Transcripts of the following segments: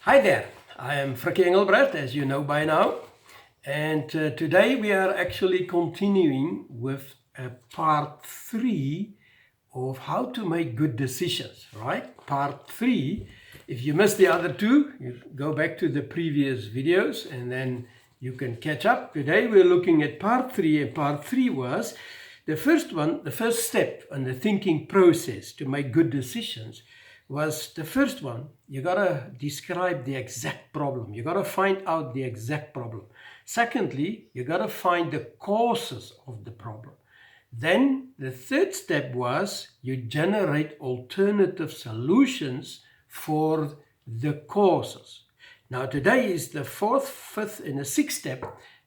Hi there, I am Frikkie Engelbrecht, as you know by now, and today we are actually continuing with part 3 of how to make good decisions, right? Part 3, if you missed the other two, you go back to the previous videos and then you can catch up. Today we're looking at part 3, and part 3 was the first one, the first step in the thinking process to make good decisions was the first one. You gotta describe the exact problem. You gotta find out the exact problem. Secondly, you gotta find the causes of the problem. Then the third step was you generate alternative solutions for the causes. Now today is the fourth, fifth, and the sixth step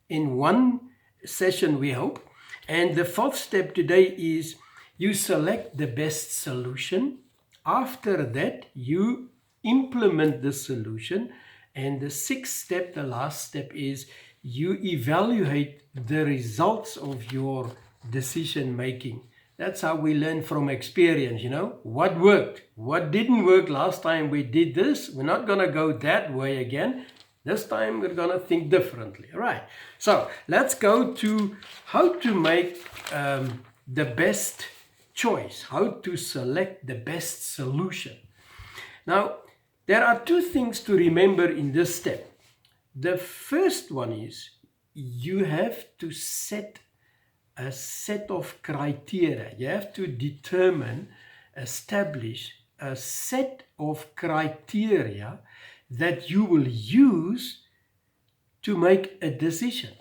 in one session, we hope. And the fourth step today is you select the best solution. After that, you implement the solution. And the sixth step, the last step, is you evaluate the results of your decision making. That's how we learn from experience, what worked, what didn't work last time we did this. We're not going to go that way again. This time we're going to think differently. All right. So let's go to how to make the best choice, how to select the best solution. Now, there are two things to remember in this step. The first one is you have to set a set of criteria. You have to establish a set of criteria that you will use to make a decision,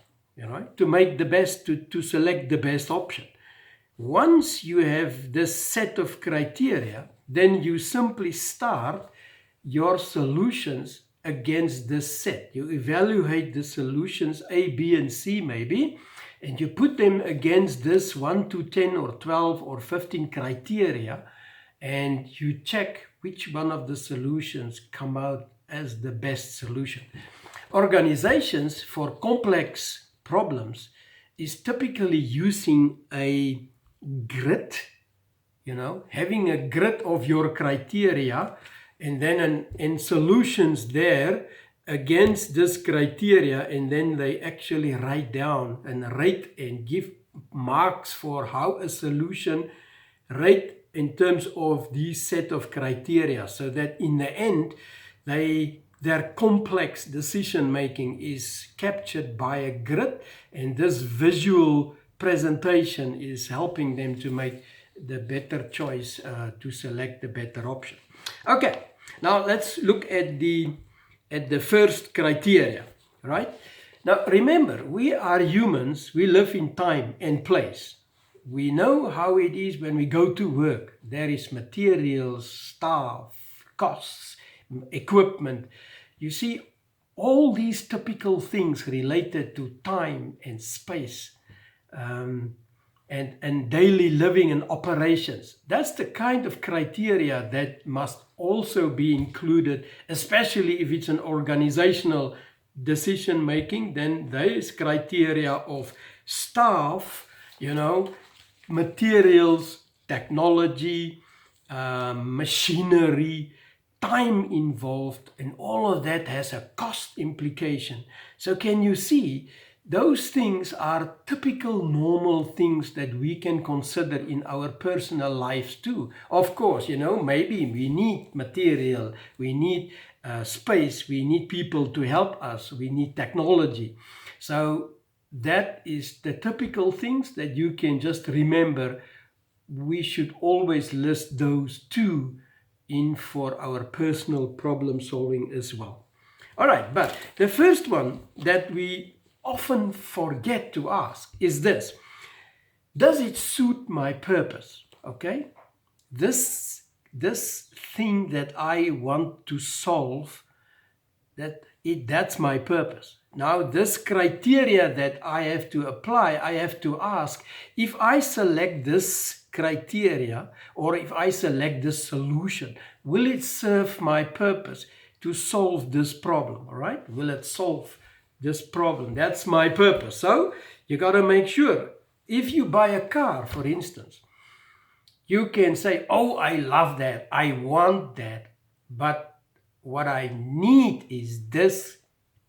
to make the best, to select the best option. Once you have this set of criteria, then you simply start your solutions against this set. You evaluate the solutions A, B, and C maybe, and you put them against this 1 to 10 or 12 or 15 criteria, and you check which one of the solutions come out as the best solution. Organizations for complex problems is typically using a grid, having a grid of your criteria, and then in solutions there against this criteria, and then they actually write down and rate and give marks for how a solution rate in terms of these set of criteria, so that in the end their complex decision making is captured by a grid, and this visual presentation is helping them to make the better choice, to select the better option. Okay, now let's look at the first criteria, right? Now remember, we are humans, we live in time and place. We know how it is when we go to work. There is materials, staff, costs, equipment. You see, all these typical things related to time and space, and daily living and operations. That's the kind of criteria that must also be included, especially if it's an organizational decision making. Then there is criteria of staff, materials, technology, machinery, time involved, and all of that has a cost implication. So can you see, those things are typical normal things that we can consider in our personal lives too. Of course, maybe we need material, we need space, we need people to help us, we need technology. So that is the typical things that you can just remember. We should always list those two in for our personal problem solving as well. All right, but the first one that we often forget to ask is this: does it suit my purpose? Okay, this thing that I want to solve, that's my purpose. Now this criteria that I have to apply, I have to ask, if I select this criteria or if I select this solution, will it serve my purpose to solve this problem? All right, will it solve this problem? That's my purpose. So you got to make sure. If you buy a car, for instance, you can say, oh, I love that, I want that, but what I need is this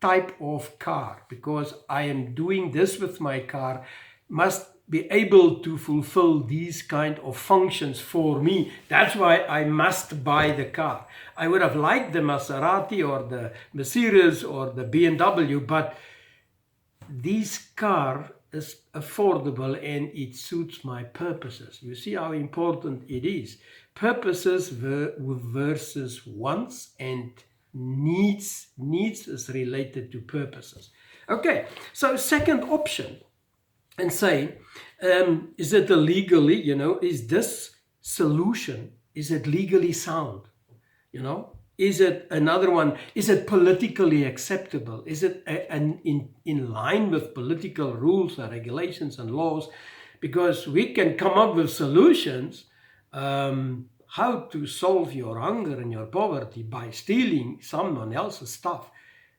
type of car, because I am doing this with my car, must be able to fulfill these kind of functions for me. That's why I must buy the car. I would have liked the Maserati or the Mercedes or the BMW, but this car is affordable and it suits my purposes. You see how important it is. Purposes versus wants, and needs is related to purposes. Okay, so second option, and say, is it legally, is this solution, is it legally sound? Is it another one? Is it politically acceptable? Is it in line with political rules and regulations and laws? Because we can come up with solutions how to solve your hunger and your poverty by stealing someone else's stuff,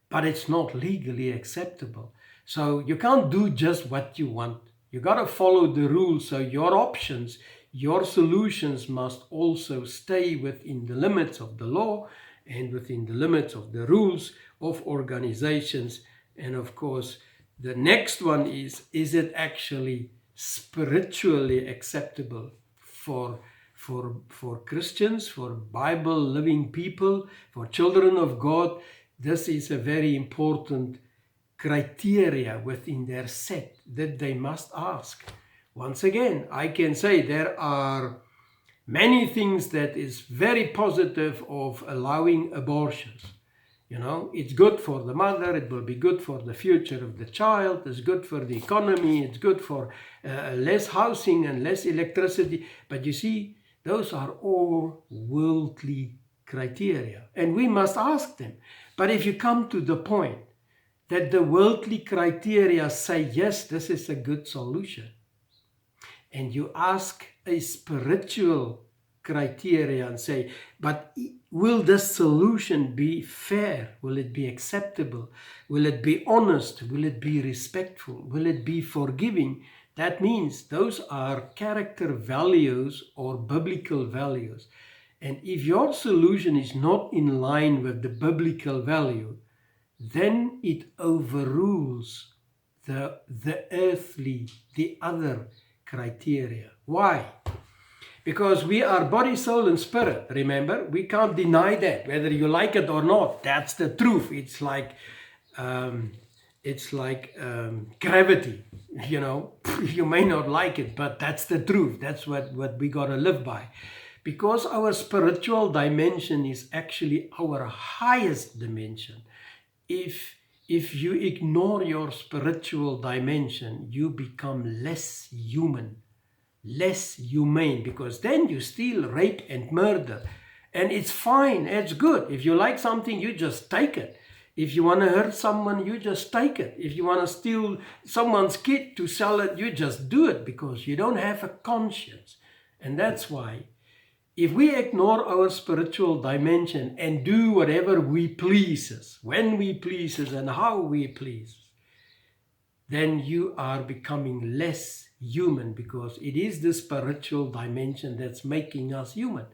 but it's not legally acceptable. So you can't do just what you want. You got to follow the rules. So your options, your solutions must also stay within the limits of the law and within the limits of the rules of organizations. And of course, the next one is it actually spiritually acceptable for Christians, for Bible living people, for children of God? This is a very important criteria within their set that they must ask. Once again, I can say there are many things that is very positive of allowing abortions. It's good for the mother, it will be good for the future of the child, it's good for the economy, it's good for less housing and less electricity. But you see, those are all worldly criteria, and we must ask them. But if you come to the point that the worldly criteria say, yes, this is a good solution, and you ask a spiritual criteria and say, but will this solution be fair? Will it be acceptable? Will it be honest? Will it be respectful? Will it be forgiving? That means those are character values or biblical values. And if your solution is not in line with the biblical value, then it overrules the earthly, the other criteria. Why? Because we are body, soul, and spirit. Remember, we can't deny that, whether you like it or not. That's the truth. It's like gravity. You may not like it, but that's the truth. That's what we gotta live by. Because our spiritual dimension is actually our highest dimension. If you ignore your spiritual dimension, you become less human, less humane, because then you steal, rape, and murder. And it's fine, it's good. If you like something, you just take it. If you want to hurt someone, you just take it. If you want to steal someone's kid to sell it, you just do it, because you don't have a conscience. And that's why, if we ignore our spiritual dimension and do whatever we pleases, when we pleases, and how we please, then you are becoming less human, because it is the spiritual dimension that's making us human.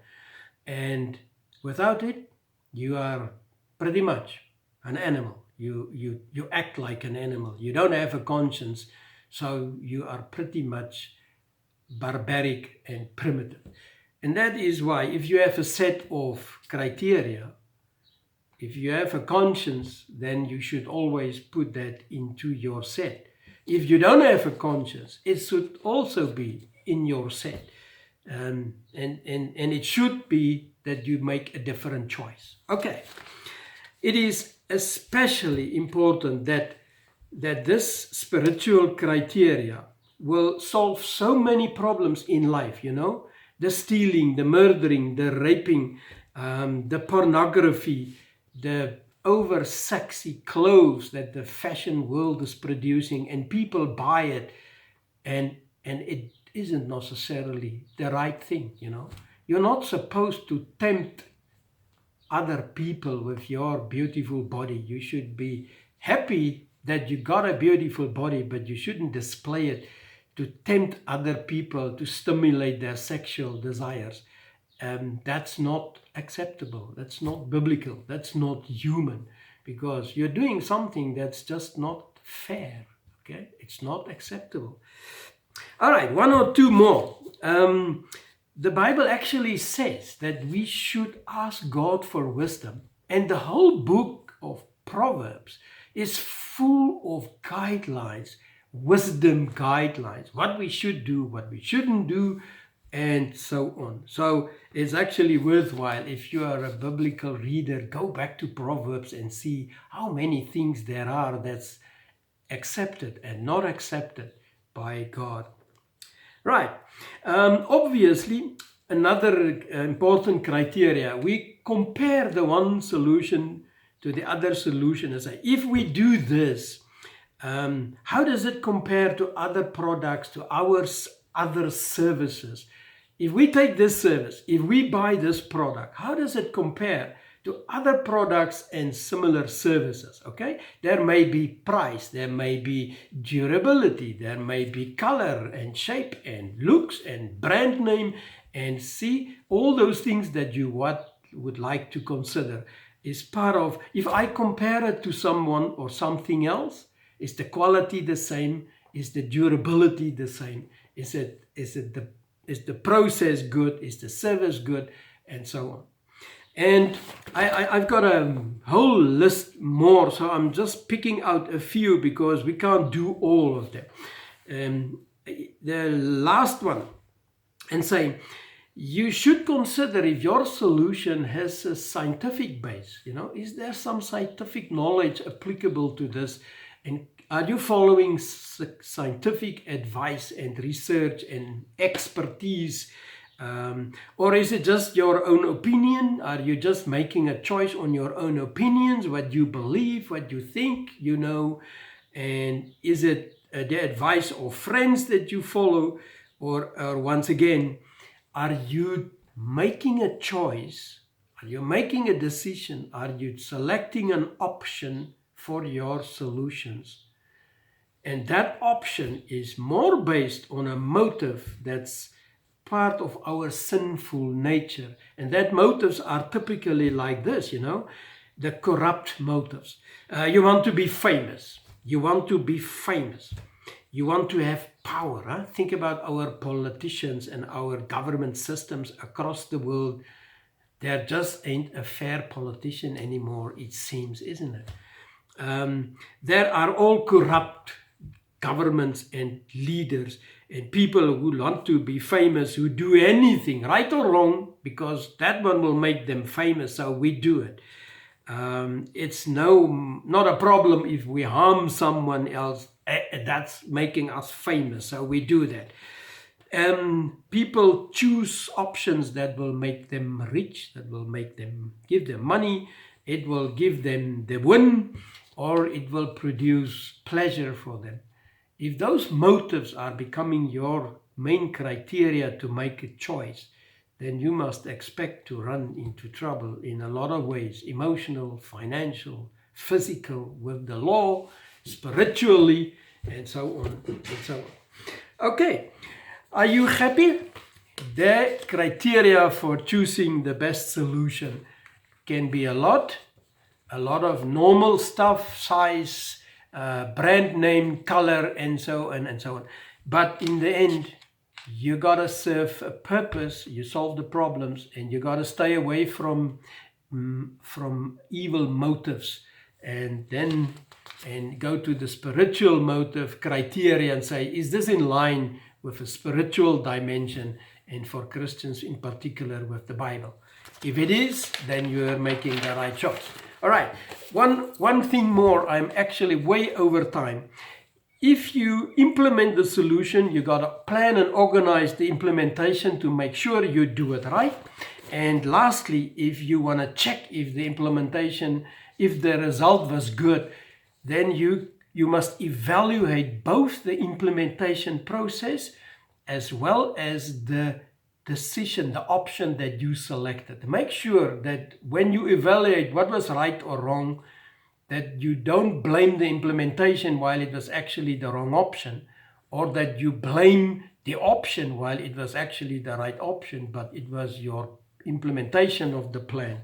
And without it, you are pretty much an animal. You act like an animal. You don't have a conscience, so you are pretty much barbaric and primitive. And that is why, if you have a set of criteria, if you have a conscience, then you should always put that into your set. If you don't have a conscience, it should also be in your set. And it should be that you make a different choice. Okay. It is especially important that this spiritual criteria will solve so many problems in life, the stealing, the murdering, the raping, the pornography, the over sexy clothes that the fashion world is producing, and people buy it, and it isn't necessarily the right thing. You're not supposed to tempt other people with your beautiful body. You should be happy that you got a beautiful body, but you shouldn't display it to tempt other people, to stimulate their sexual desires. that's not acceptable. That's not biblical. That's not human, because you're doing something that's just not fair. Okay, it's not acceptable. All right, one or two more. The Bible actually says that we should ask God for wisdom, and the whole book of Proverbs is full of guidelines, wisdom guidelines, what we should do, what we shouldn't do, and so on. So it's actually worthwhile, if you are a biblical reader, go back to Proverbs and see how many things there are that's accepted and not accepted by God. Right. Obviously, another important criteria, we compare the one solution to the other solution and say, if we do this, how does it compare to other products, to our other services? If we take this service, if we buy this product, how does it compare to other products and similar services? Okay, there may be price, there may be durability, there may be color and shape and looks and brand name, and see, all those things that you would like to consider is part of, if I compare it to someone or something else, is the quality the same? Is the durability the same? Is the process good? Is the service good? And so on. And I've got a whole list more, so I'm just picking out a few because we can't do all of them. The last one, and saying, you should consider if your solution has a scientific base. Is there some scientific knowledge applicable to this? And are you following scientific advice and research and expertise? Or is it just your own opinion? Are you just making a choice on your own opinions, what you believe, what you think, and is it the advice of friends that you follow? Or once again, are you making a choice? Are you making a decision? Are you selecting an option for your solutions? And that option is more based on a motive that's part of our sinful nature. And that motives are typically like this, the corrupt motives. You want to be famous. You want to be famous. You want to have power. Huh? Think about our politicians and our government systems across the world. There just ain't a fair politician anymore, it seems, isn't it? There are all corrupt governments and leaders and people who want to be famous, who do anything, right or wrong, because that one will make them famous, so we do it. It's not a problem if we harm someone else. That's making us famous, so we do that. People choose options that will make them rich, that will give them money, it will give them the win, or it will produce pleasure for them. If those motives are becoming your main criteria to make a choice, then you must expect to run into trouble in a lot of ways: emotional, financial, physical, with the law, spiritually, and so on and so on. Okay, are you happy? The criteria for choosing the best solution can be a lot of normal stuff, size, brand name, color, and so on and so on. But in the end, you gotta serve a purpose. You solve the problems, and you gotta stay away from evil motives, and go to the spiritual motive criteria and say, is this in line with a spiritual dimension, and for Christians in particular with the Bible? If it is, then you are making the right choice. All right, one thing more. I'm actually way over time. If you implement the solution, you got to plan and organize the implementation to make sure you do it right. And lastly, if you want to check if the implementation, if the result was good, then you must evaluate both the implementation process as well as the decision, the option that you selected. Make sure that when you evaluate what was right or wrong, that you don't blame the implementation while it was actually the wrong option, or that you blame the option while it was actually the right option, but it was your implementation of the plan.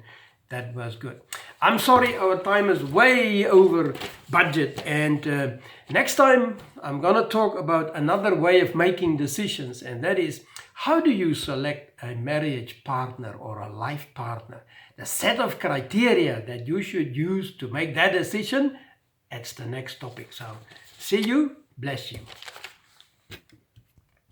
That was good. I'm sorry, our time is way over budget, and next time I'm going to talk about another way of making decisions, and that is, how do you select a marriage partner or a life partner? The set of criteria that you should use to make that decision, that's the next topic. So see you, bless you.